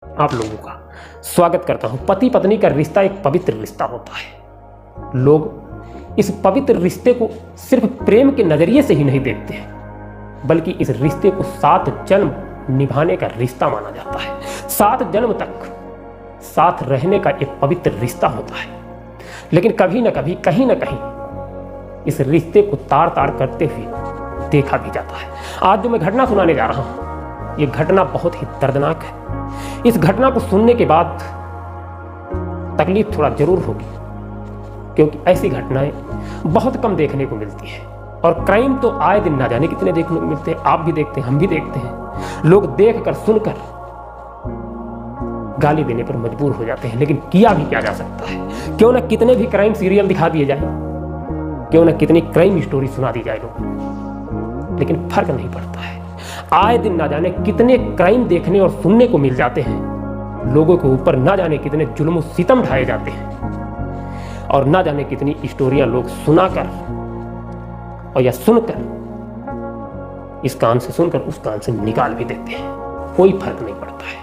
आप लोगों का स्वागत करता हूं। पति पत्नी का रिश्ता एक पवित्र रिश्ता होता है। लोग इस पवित्र रिश्ते को सिर्फ प्रेम के नजरिए से ही नहीं देखते हैं, बल्कि इस रिश्ते को 7 जन्म निभाने का रिश्ता माना जाता है। 7 जन्म तक साथ रहने का एक पवित्र रिश्ता होता है। लेकिन कभी ना कभी, कहीं ना कहीं इस रिश्ते को ताड़ ताड़ करते हुए देखा भी जाता है। आज जो मैं घटना सुनाने जा रहा हूं, ये घटना बहुत ही दर्दनाक है। इस घटना को सुनने के बाद तकलीफ थोड़ा जरूर होगी, क्योंकि ऐसी घटनाएं बहुत कम देखने को मिलती हैं। और क्राइम तो आए दिन ना जाने कितने देखने को मिलते हैं। आप भी देखते हैं, हम भी देखते हैं। लोग देखकर सुनकर गाली देने पर मजबूर हो जाते हैं, लेकिन किया भी क्या जा सकता है। क्यों ना कितने भी क्राइम सीरियल दिखा दिए जाए, क्यों ना कितनी क्राइम स्टोरी सुना दी जाए लोगों, लेकिन फर्क नहीं पड़ता है। आए दिन ना जाने कितने क्राइम देखने और सुनने को मिल जाते हैं। लोगों के ऊपर ना जाने कितने जुल्म सितम ढाए जाते हैं, और ना जाने कितनी स्टोरियां लोग सुनाकर और या सुनकर, इस कान से सुनकर उस कान से निकाल भी देते हैं। कोई फर्क नहीं पड़ता है।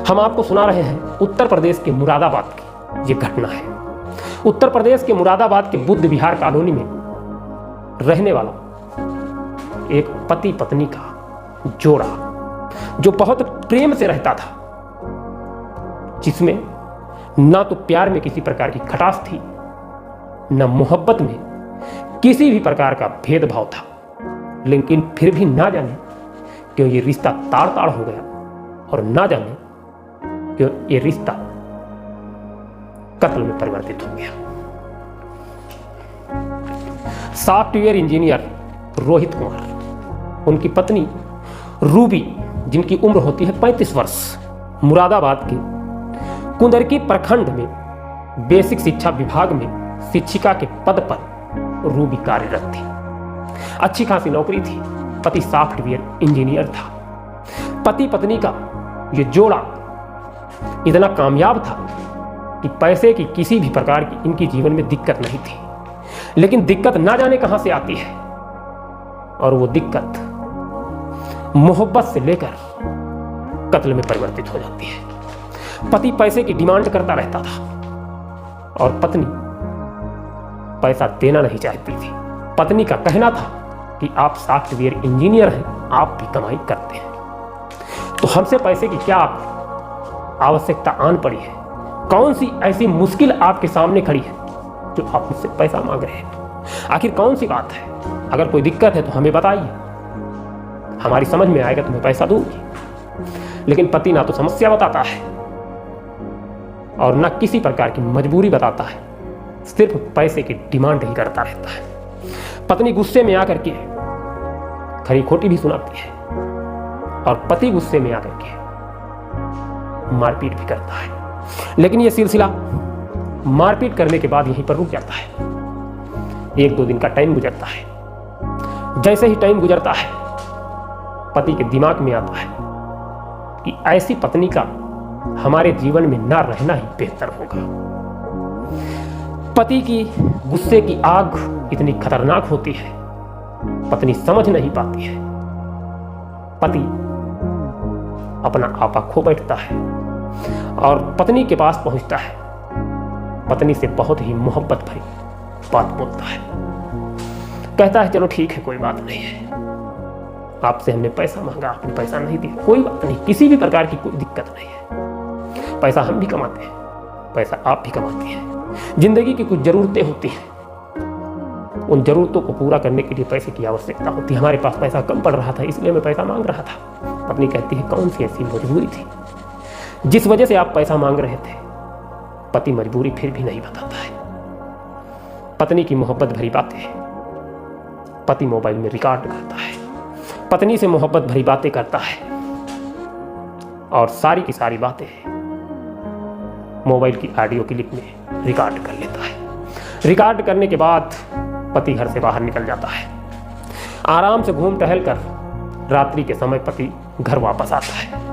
हम आपको सुना रहे हैं उत्तर प्रदेश के मुरादाबाद की ये घटना है। उत्तर प्रदेश के मुरादाबाद के बुद्ध विहार कॉलोनी में रहने वाला एक पति पत्नी का जोड़ा, जो बहुत प्रेम से रहता था, जिसमें ना तो प्यार में किसी प्रकार की खटास थी, न मोहब्बत में किसी भी प्रकार का भेदभाव था। लेकिन फिर भी ना जाने क्यों ये रिश्ता ताड़ ताड़ हो गया, और ना जाने क्यों ये रिश्ता कत्ल में परिवर्तित हो गया। सॉफ्टवेयर इंजीनियर रोहित कुमार, उनकी पत्नी रूबी, जिनकी उम्र होती है 35 वर्ष, मुरादाबाद के कुंदरकी प्रखंड में बेसिक शिक्षा विभाग में शिक्षिका के पद पर रूबी कार्यरत थी। अच्छी खासी नौकरी थी। पति सॉफ्टवेयर इंजीनियर था। पति पत्नी का ये जोड़ा इतना कामयाब था कि पैसे की किसी भी प्रकार की इनकी जीवन में दिक्कत नहीं थी। लेकिन दिक्कत ना जाने कहां से आती है, और वो दिक्कत मोहब्बत से लेकर कत्ल में परिवर्तित हो जाती है। पति पैसे की डिमांड करता रहता था, और पत्नी पैसा देना नहीं चाहती थी। पत्नी का कहना था कि आप सॉफ्टवेयर इंजीनियर हैं, आप भी कमाई करते हैं, तो हमसे पैसे की क्या आवश्यकता आन पड़ी है? कौन सी ऐसी मुश्किल आपके सामने खड़ी है जो आप मुझसे पैसा मांग रहे हैं? आखिर कौन सी बात है? अगर कोई दिक्कत है तो हमें बताइए, हमारी समझ में आएगा तो मैं पैसा दूंगी। लेकिन पति ना तो समस्या बताता है और ना किसी प्रकार की मजबूरी बताता है, सिर्फ पैसे की डिमांड ही करता रहता है। पत्नी गुस्से में आकर के खरी खोटी भी सुनाती है, और पति गुस्से में आकर के मारपीट भी करता है। लेकिन यह सिलसिला मारपीट करने के बाद यहीं पर रुक जाता है। 1-2 दिन का टाइम गुजरता है। जैसे ही टाइम गुजरता है, पति के दिमाग में आता है कि ऐसी पत्नी का हमारे जीवन में ना रहना ही बेहतर होगा। पति की गुस्से की आग इतनी खतरनाक होती है, पत्नी समझ नहीं पाती है। पति अपना आपा खो बैठता है और पत्नी के पास पहुंचता है। पत्नी से बहुत ही मोहब्बत भरी बात बोलता है। कहता है, चलो ठीक है, कोई बात नहीं है, आपसे हमने पैसा मांगा, आपने पैसा नहीं दिया, कोई बात नहीं, किसी भी प्रकार की कोई दिक्कत नहीं है। पैसा हम भी कमाते हैं, पैसा आप भी कमाते हैं। जिंदगी की कुछ जरूरतें होती हैं, उन जरूरतों को पूरा करने के लिए पैसे की आवश्यकता होती है। हमारे पास पैसा कम पड़ रहा था, इसलिए मैं पैसा मांग रहा था। पत्नी कहती है, कौन सी ऐसी मजबूरी थी जिस वजह से आप पैसा मांग रहे थे? पति मजबूरी फिर भी नहीं बताता है। पत्नी की मोहब्बत भरी बातें पति मोबाइल में रिकॉर्ड करता है, पत्नी से मोहब्बत भरी बातें करता है, और सारी की सारी बातें मोबाइल की ऑडियो क्लिप में रिकॉर्ड कर लेता है। रिकॉर्ड करने के बाद पति घर से बाहर निकल जाता है। आराम से घूम टहल कर रात्रि के समय पति घर वापस आता है।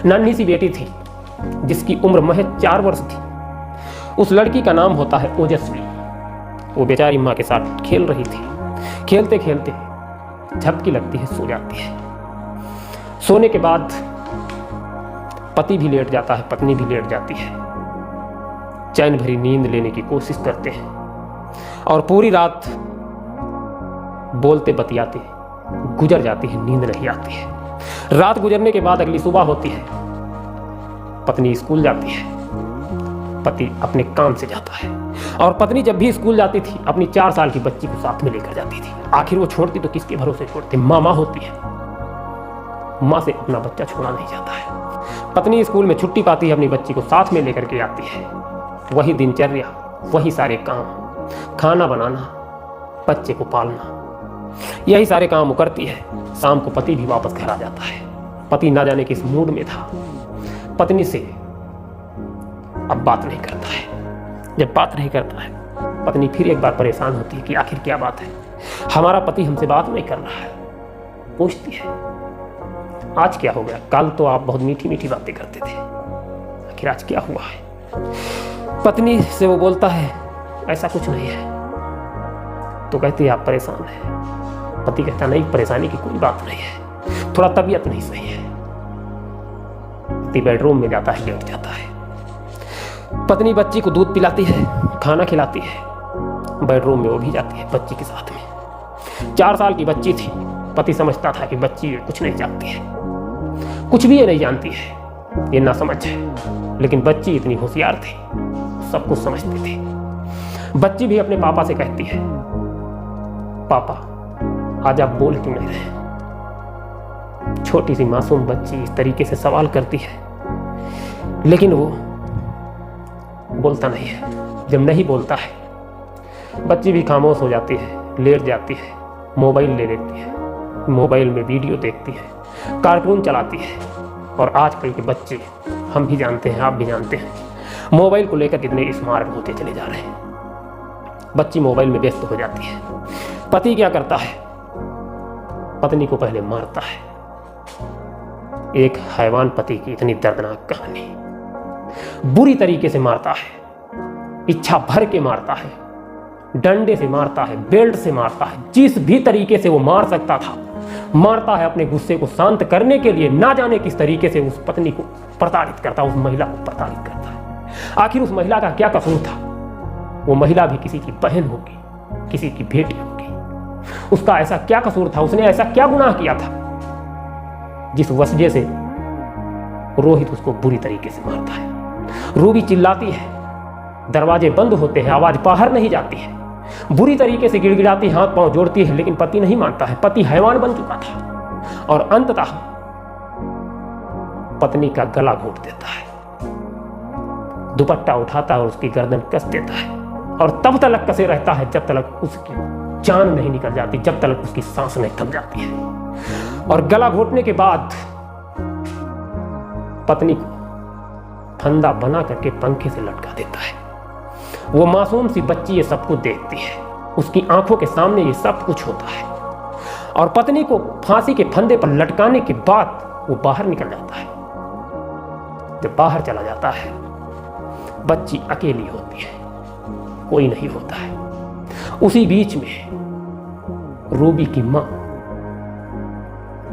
नन्ही सी बेटी थी जिसकी उम्र महज 4 वर्ष थी। उस लड़की का नाम होता है ओजस्वी। वो बेचारी माँ के साथ खेल रही थी। खेलते खेलते झपकी लगती है, सो जाती है। सोने के बाद पति भी लेट जाता है, पत्नी भी लेट जाती है। चैन भरी नींद लेने की कोशिश करते हैं और पूरी रात बोलते बतियाते गुजर जाती है, नींद नहीं आती है। रात गुजरने के बाद अगली सुबह होती है, पत्नी स्कूल जाती है, पति अपने काम से जाता है। और पत्नी जब भी स्कूल जाती थी अपनी 4 साल की बच्ची को साथ में लेकर जाती थी। आखिर वो छोड़ती तो किसके भरोसे छोड़ती? माँ होती है, माँ से अपना बच्चा छोड़ा नहीं जाता है। पत्नी स्कूल में छुट्टी पाती है, अपनी बच्ची को साथ में लेकर के आती है। वही दिनचर्या, वही सारे काम, खाना बनाना, बच्चे को पालना, यही सारे काम वो करती है। शाम को पति भी वापस घर आ जाता है। पति ना जाने किस मूड में था, पत्नी से अब बात नहीं करता है। जब बात नहीं करता है, पत्नी फिर एक बार परेशान होती है कि आखिर क्या बात है, हमारा पति हमसे बात नहीं कर रहा है। पूछती है आज क्या हो गया? कल तो आप बहुत मीठी मीठी बातें करते थे, आखिर आज क्या हुआ है? पत्नी से वो बोलता है ऐसा कुछ नहीं है। तो कहती है आप परेशान हैं। पति कहता नहीं, परेशानी की कोई बात नहीं है, थोड़ा तबीयत नहीं सही है। पति बेडरूम में जाता है, लेट जाता है। पत्नी बच्ची को दूध पिलाती है, खाना खिलाती है, बेडरूम में वो भी जाती है बच्ची के साथ में। 4 साल की बच्ची थी। पति समझता था कि बच्ची कुछ नहीं जानती है, कुछ भी ये नहीं जानती है, ये ना समझ है। लेकिन बच्ची इतनी होशियार थी, सब कुछ समझती थी। बच्ची भी अपने पापा से कहती है पापा आज आप बोल क्यों नहीं रहे? छोटी सी मासूम बच्ची इस तरीके से सवाल करती है, लेकिन वो बोलता नहीं है। जब नहीं बोलता है, बच्ची भी खामोश हो जाती है, लेट जाती है, मोबाइल ले लेती है, मोबाइल में वीडियो देखती है, कार्टून चलाती है। और आजकल के बच्चे, हम भी जानते हैं, आप भी जानते हैं, मोबाइल को लेकर कितने स्मार्ट होते चले जा रहे हैं। बच्ची मोबाइल में व्यस्त हो जाती है। पति क्या करता है? पत्नी को पहले मारता है। एक हैवान पति की इतनी दर्दनाक कहानी। बुरी तरीके से मारता है, इच्छा भर के मारता है, डंडे से मारता है, बेल्ट से मारता है, जिस भी तरीके से वो मार सकता था मारता है। अपने गुस्से को शांत करने के लिए ना जाने किस तरीके से उस पत्नी को प्रताड़ित करता है, उस महिला को प्रताड़ित करता है। आखिर उस महिला का क्या कसूर था? वो महिला भी किसी की बहन होगी, किसी की बेटी होगी। उसका ऐसा क्या कसूर था? उसने ऐसा क्या गुनाह किया था जिस वजह से रोहित उसको बुरी तरीके से मारता है? रूबी चिल्लाती है, दरवाजे बंद होते हैं, आवाज बाहर नहीं जाती है, बुरी तरीके से गिड़गिड़ाती, हाथ पांव जोड़ती है, लेकिन पति नहीं मानता है। पति हैवान बन चुका था और अंततः पत्नी का गला घोंट देता है, दुपट्टा उठाता है और उसकी गर्दन कस देता है। और तब तक कसे रहता है जब तक उसकी जान नहीं निकल जाती, जब तक उसकी सांस नहीं थम जाती है। और गला घोंटने के बाद पत्नी को फंदा बना करके पंखे से लटका देता है। वो मासूम सी बच्ची ये सब कुछ देखती है, उसकी आंखों के सामने ये सब कुछ होता है। और पत्नी को फांसी के फंदे पर लटकाने के बाद वो बाहर निकल जाता है। जब बाहर चला जाता है, बच्ची अकेली होती है, कोई नहीं होता है। उसी बीच में रूबी की मां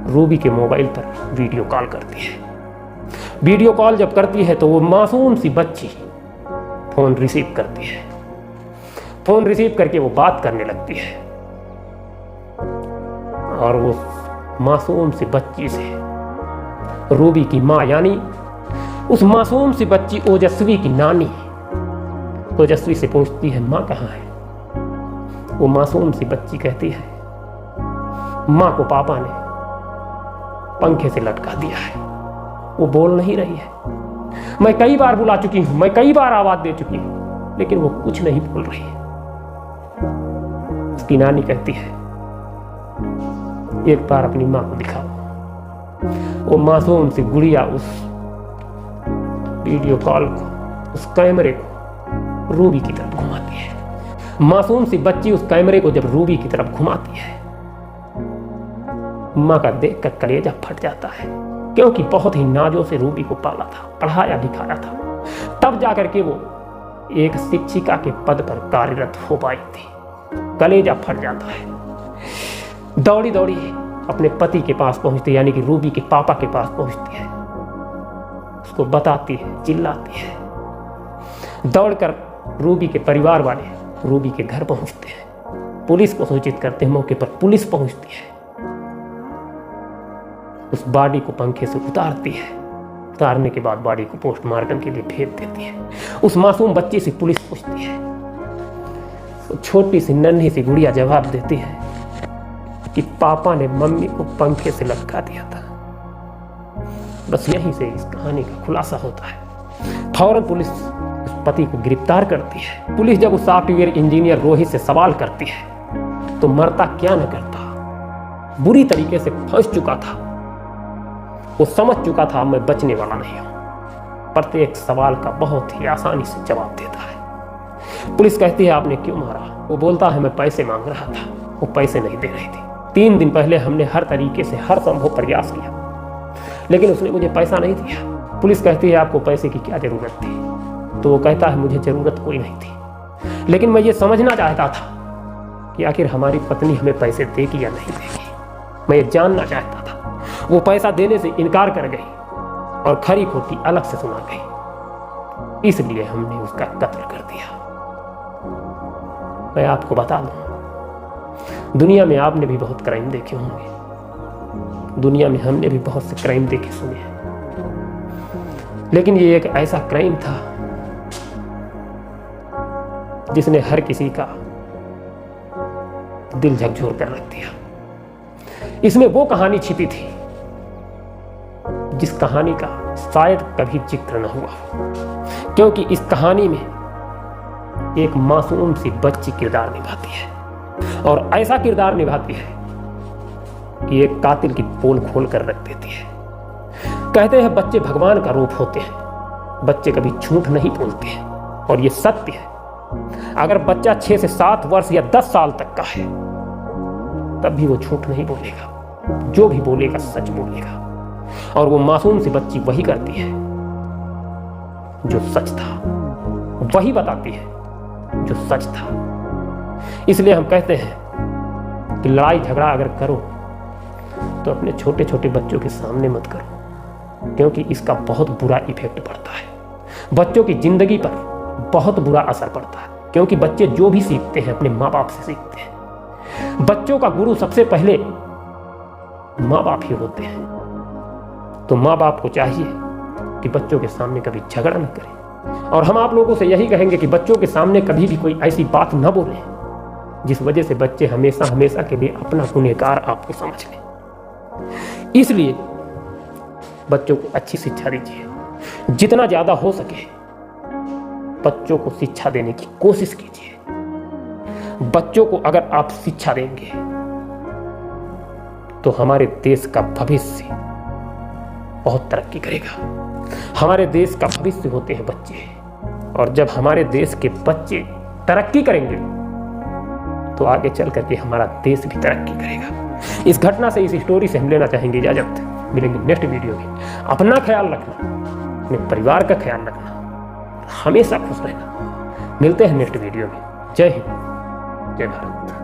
रूबी के मोबाइल पर वीडियो कॉल करती है। वीडियो कॉल जब करती है तो वो मासूम सी बच्ची फोन रिसीव करती है। फोन रिसीव करके वो बात करने लगती है और वो मासूम सी बच्ची से रूबी की मां यानी उस मासूम सी बच्ची ओजस्वी की नानी ओजस्वी से पूछती है मां कहाँ है? वो मासूम सी बच्ची कहती है मां को पापा ने पंखे से लटका दिया है। वो बोल नहीं रही है। मैं कई बार बुला चुकी हूं, मैं कई बार आवाज दे चुकी हूं, लेकिन वो कुछ नहीं बोल रही है। उसकी नानी कहती है एक बार अपनी मां को दिखाओ। वो मासूम सी गुड़िया उस वीडियो कॉल को, उस कैमरे को रूबी की तरफ घुमाती है। मासूम सी बच्ची उस कैमरे को जब रूबी की तरफ घुमाती है, मां का देखकर कलेजा फट जाता है, क्योंकि बहुत ही नाजों से रूबी को पाला था, पढ़ाया लिखाया था। तब जाकर के वो एक शिक्षिका के पद पर कार्यरत हो पाई थी। कलेजा फट जाता है। दौड़ी दौड़ी अपने पति के पास पहुंचती, यानी कि रूबी के पापा के पास पहुंचती है। उसको उसको बताती है, चिल्लाती है। दौड़कर रूबी के परिवार वाले रूबी के घर पहुंचते हैं, पुलिस को सूचित करते हैं। मौके पर पुलिस पहुंचती है, उस बॉडी को पंखे से उतारती है। उतारने के बाद बॉडी को पोस्टमार्टम के लिए भेज देती है। उस मासूम बच्चे से पुलिस पूछती है, वो छोटी सी नन्ही सी गुड़िया जवाब देती है कि पापा ने मम्मी को पंखे से लटका दिया था। बस यहीं से इस कहानी का खुलासा होता है। फौरन पुलिस उस पति को गिरफ्तार करती है। पुलिस जब उस सॉफ्टवेयर इंजीनियर रोहित से सवाल करती है तो मरता क्या न करता, बुरी तरीके से फंस चुका था। वो समझ चुका था मैं बचने वाला नहीं हूं। प्रत्येक सवाल का बहुत ही आसानी से जवाब देता है। पुलिस कहती है आपने क्यों मारा? वो बोलता है मैं पैसे मांग रहा था, वो पैसे नहीं दे रही थी। 3 दिन पहले हमने हर तरीके से हर संभव प्रयास किया लेकिन उसने मुझे पैसा नहीं दिया। पुलिस कहती है आपको पैसे की क्या जरूरत थी? तो वो कहता है मुझे जरूरत कोई नहीं थी, लेकिन मैं ये समझना चाहता था कि आखिर हमारी पत्नी हमें पैसे देगी या नहीं देगी। मैं ये जानना चाहता था। वो पैसा देने से इनकार कर गई और खरी खोटी अलग से सुना गई, इसलिए हमने उसका कत्ल कर दिया। मैं आपको बता दूं, दुनिया में आपने भी बहुत क्राइम देखे होंगे, दुनिया में हमने भी बहुत से क्राइम देखे सुने हैं, लेकिन ये एक ऐसा क्राइम था जिसने हर किसी का दिल झकझोर कर रख दिया। इसमें वो कहानी छिपी थी जिस कहानी का शायद कभी जिक्र न हुआ, क्योंकि इस कहानी में एक मासूम सी बच्ची किरदार निभाती है और ऐसा किरदार निभाती है कि एक कातिल की पोल खोल कर रख देती है। कहते हैं बच्चे भगवान का रूप होते हैं, बच्चे कभी झूठ नहीं बोलते हैं और ये सत्य है। अगर बच्चा 6 से 7 वर्ष या 10 साल तक का है तब भी वो झूठ नहीं बोलेगा, जो भी बोलेगा सच बोलेगा। और वो मासूम सी बच्ची वही करती है जो सच था, वही बताती है जो सच था। इसलिए हम कहते हैं कि लड़ाई झगड़ा अगर करो तो अपने छोटे छोटे बच्चों के सामने मत करो, क्योंकि इसका बहुत बुरा इफेक्ट पड़ता है। बच्चों की जिंदगी पर बहुत बुरा असर पड़ता है, क्योंकि बच्चे जो भी सीखते हैं अपने माँ बाप से सीखते हैं। बच्चों का गुरु सबसे पहले माँ बाप ही होते हैं। तो माँ बाप को चाहिए कि बच्चों के सामने कभी झगड़ा न करें। और हम आप लोगों से यही कहेंगे कि बच्चों के सामने कभी भी कोई ऐसी बात न बोलें जिस वजह से बच्चे हमेशा हमेशा के लिए अपना गुनहगार आपको समझ लें। इसलिए बच्चों को अच्छी शिक्षा दीजिए, जितना ज्यादा हो सके बच्चों को शिक्षा देने की कोशिश कीजिए। बच्चों को अगर आप शिक्षा देंगे तो हमारे देश का भविष्य बहुत तरक्की करेगा। हमारे देश का भविष्य होते हैं बच्चे, और जब हमारे देश के बच्चे तरक्की करेंगे तो आगे चल करके हमारा देश भी तरक्की करेगा। इस घटना से, इस स्टोरी से हम लेना चाहेंगे इजाजत। मिलेंगे नेक्स्ट वीडियो में। अपना ख्याल रखना, अपने परिवार का ख्याल रखना, हमेशा खुश रहना। मिलते हैं नेक्स्ट वीडियो में। जय हिंद, जय भारत।